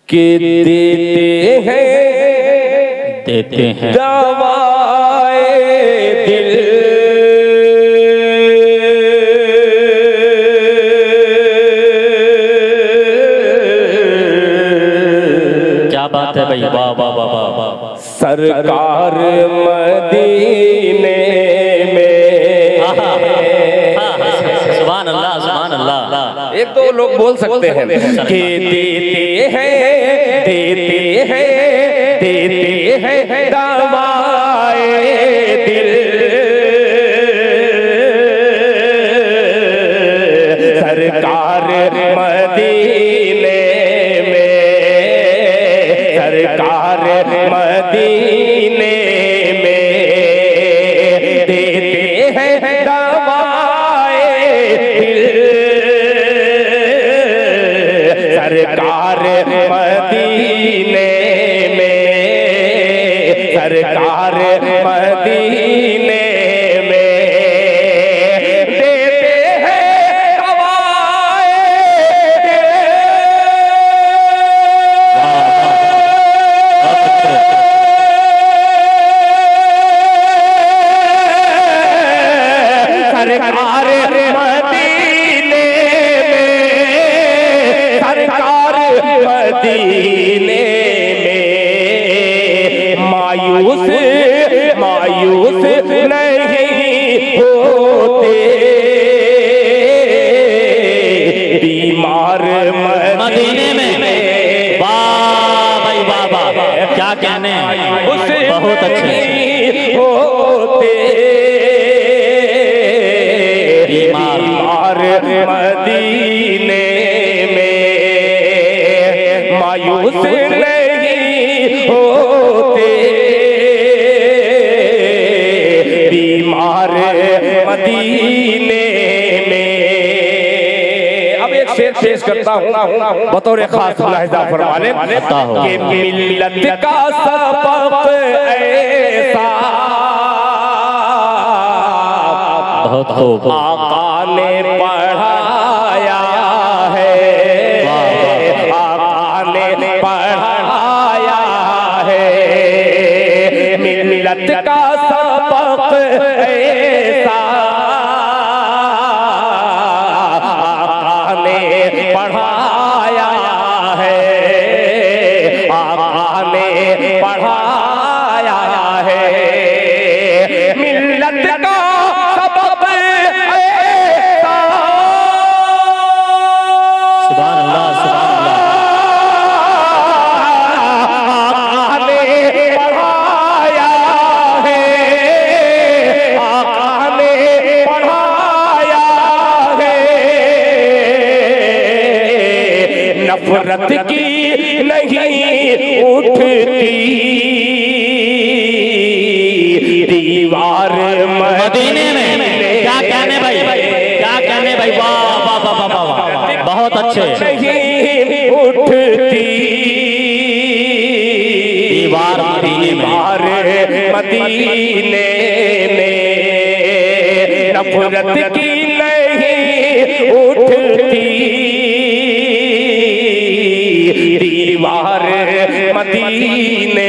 कि देते हैं दवाए दिल। क्या बात है भाई, वाह वाह वाह वाह वाह। सरकार मदीने में, सुभान अल्लाह सुभान अल्लाह। एक दो लोग बोल सकते हैं कि देते हैं दवाए दिल। सरकार मदीने में, सरकार मदीने में देते हैं दवाए दिल। सरकार मदीने में, सरकार मदीने में देते हैं दवाए दिल। सरकार मदीने में, सरकार मदीने में मायूस मायूस नहीं होते। बीमार मदीने में, वाह भाई वाह वाह, क्या कहने, बहुत अच्छे होते। बीमार मदीने में मायूस नहीं होते। बीमार मदीने में। अब एक शेर पेश करता हूँ बतौर खास लहजा फरमाने कि मिल्लत का सबक ऐसा बहुत खूब। आका ने पढ़ाया है, आका ने पढ़ाया है। मिल्लत का सबक ऐसा आका ने पढ़ाया है, आका ने पढ़ाया है। मिल्लत का सुभान अल्लाह सुभान अल्लाह। पढ़ाया है, आका ने पढ़ाया है। नफरत की नहीं उठती दीवार मदीने में, क्या कहने भाई, क्या कहने भाई, वाह वाह वाह वाह वाह, बहुत अच्छे। नहीं उठती दीवार मदीने में, मदीने में नफरत की नहीं उठती दीवार मदीने